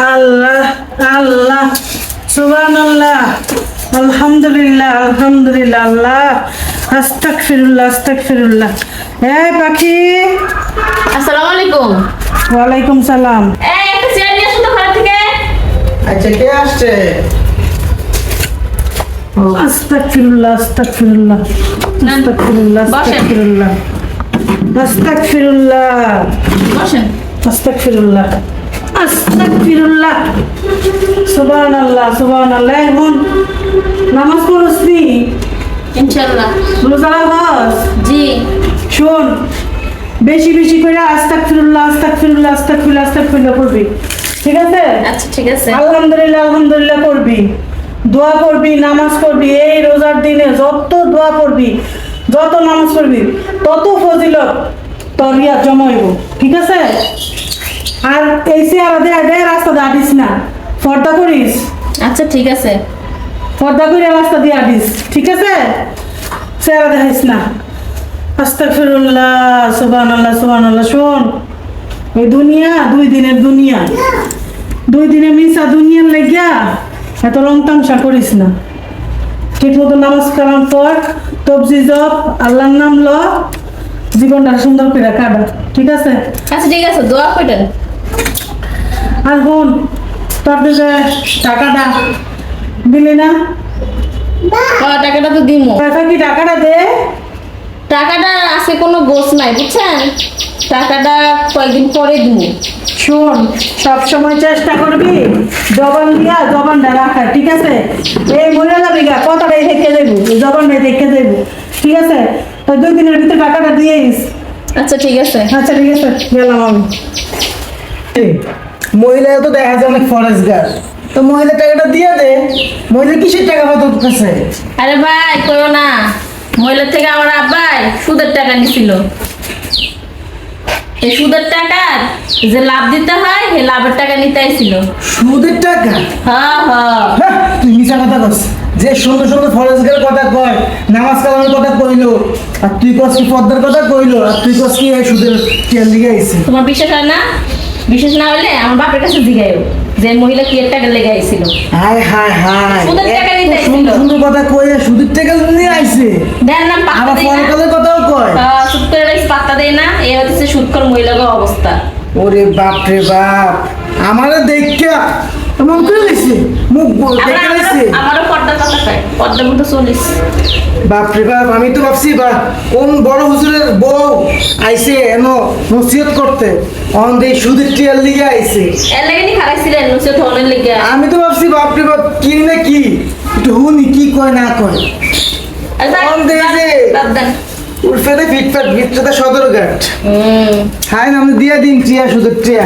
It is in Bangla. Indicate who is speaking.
Speaker 1: আল্লাহ আল্লাহ সুবহানাল্লাহ আলহামদুলিল্লাহ আলহামদুলিল্লাহ আল্লাহ আস্তাগফিরুল্লাহ আস্তাগফিরুল্লাহ। এই পাখি,
Speaker 2: আসসালামু আলাইকুম।
Speaker 1: ওয়ালাইকুম সালাম।
Speaker 2: এই একটা চেয়ার নিয়ে আসুন তো ঘর থেকে।
Speaker 3: আচ্ছা, কে আসছে?
Speaker 1: আস্তাগফিরুল্লাহ আস্তাগফিরুল্লাহ আস্তাগফিরুল্লাহ
Speaker 2: বসেন।
Speaker 1: আস্তাগফিরুল্লাহ আস্তাগফিরুল্লাহ
Speaker 2: বসেন।
Speaker 1: আস্তাগফিরুল্লাহ আস্তাগফিরুল্লাহ। সুবহানাল্লাহ সুবহানাল্লাহ। এখন নামাজ পড়ছনি?
Speaker 2: ইনশাআল্লাহ।
Speaker 1: রোজা রাখছ?
Speaker 2: জি।
Speaker 1: শোন, বেশি বেশি করে আস্তাগফিরুল্লাহ আস্তাগফিরুল্লাহ আস্তাগফিরুল্লাহ আস্তাগফিরুল্লাহ করবি, ঠিক আছে?
Speaker 2: আচ্ছা ঠিক আছে।
Speaker 1: আলহামদুলিল্লাহ আলহামদুলিল্লাহ করবি, দোয়া করবি, নামাজ পড়বি। এই রোজার দিনে যত দোয়া করবি, যত নামাজ পড়বি, তত ফজিলত তোর ইয়া জমাইব, ঠিক আছে? আর এই চেহারা দেয়া দেয় রাস্তা দিয়ে আডিস না, পর্দা করিস,
Speaker 2: আচ্ছা ঠিক আছে।
Speaker 1: পর্দা করে রাস্তা দিয়ে আডিস, ঠিক আছে? চেহারা দেখাইস না। আস্তাগফিরুল্লাহ সুবহানাল্লাহ সুবহানাল্লাহ। শোন, এই দুনিয়া 2 দিনের দুনিয়া, 2 দিনে মিশা দুনিয়ার লেগিয়া এত রং তামসা করিস না। ঠিক মতো নামাজ কালাম পড়, তবজি জপ, আল্লাহর নাম ল, জীবনটা সুন্দর করে কাটা, ঠিক আছে?
Speaker 2: আচ্ছা ঠিক আছে, দোয়া করেন।
Speaker 1: আর বোন, তোর যে টাকাটা দিলি না,
Speaker 2: টাকাটা তো দিমু।
Speaker 1: টাকা কি টাকাটা দে।
Speaker 2: টাকাটা আজকে কোনো গোছ নাই বুঝছেন, টাকাটা কয়েকদিন পরে দিমু।
Speaker 1: শোন, সব সময় চেষ্টা করবি জবান দিয়া জবানটা রাখার, ঠিক আছে? এই মনে যাবি গা, কথাটাই থেকে যাবো, জবানটাই থেকে যাবো, ঠিক আছে? তো 2 দিনের ভিতরে টাকাটা দিয়েইস।
Speaker 2: আচ্ছা ঠিক আছে।
Speaker 1: আচ্ছা ঠিক আছে, গেলাম আমি।
Speaker 3: মহিলা তো দেখা যায় অনেক ফরেস্টগার, তো মহিলা টাকাটা দিয়ে দে। মহিলা কিসের টাকা পাতো তোর কাছে?
Speaker 2: আরে ভাই কইও না, মহিলার থেকে আমার আব্বাই সুদের টাকা নিছিল। এই সুদের টাকার যে লাভ দিতে হয়, এই লাভের টাকা নিতে আইছিল।
Speaker 3: সুদের টাকা?
Speaker 2: হ্যাঁ হ্যাঁ।
Speaker 3: হ্যাঁ, তুই মিছা কথা কস। যে সুন্দর সুন্দর ফরেস্টগার কথা কয়, নামাজ কালামের কথা কইলো, আর তুই কস কি পদ্মার কথা কইলো, আর তুই কস কি এই সুদের তেল দিকে আইছে?
Speaker 2: তোমার বিশ্বাস হয় না? বিশ্বাস না হলে আমার বাপের কাছে জিগাইও যে মহিলা কি এর টাকা লেগে আইছিল।
Speaker 3: হায় হায় হায়,
Speaker 2: সুদের টাকা নিতে
Speaker 3: এত সুন্দর
Speaker 2: আইছিল।
Speaker 3: সুন্দর কথা কই, আর সুদের টাকা নিয়ে আইছে।
Speaker 2: দেন নাম পাত্তা
Speaker 3: আবার
Speaker 2: দেয় না।
Speaker 3: পরকালের কথাও কয়।
Speaker 2: সুদ করে রাখছি, পাত্তা দেয় না। এই হচ্ছে সুদকর মহিলার অবস্থা।
Speaker 3: ওরে বাপ রে বাপ, আমারে দেখা এমন করে দিছে, মুখ দেখে দিছে।
Speaker 2: আমারও পর্দার কথা কয়, পর্দার মতো চলিস।
Speaker 3: বাপ রে বাপ, আমি তো ভাবছি বা কোন বড় হুজুরের বউ আইছে এনো নসিহত করতে, অন দেই সুদের টিয়ার লিগে আইছে।
Speaker 2: এর লাগে নি খারাইছিলেন নুসে ধনের লেগে।
Speaker 3: আমি তো ভাবছি বাপ রে বাপ, কি না কি একটু হুনি কি কয় না কয়। অন দেই যে উর্ফেতে ফিটফাট ভিতরে সদরঘাট। হাই, আমি দিয়া দিন টিয়া সুদের টিয়া।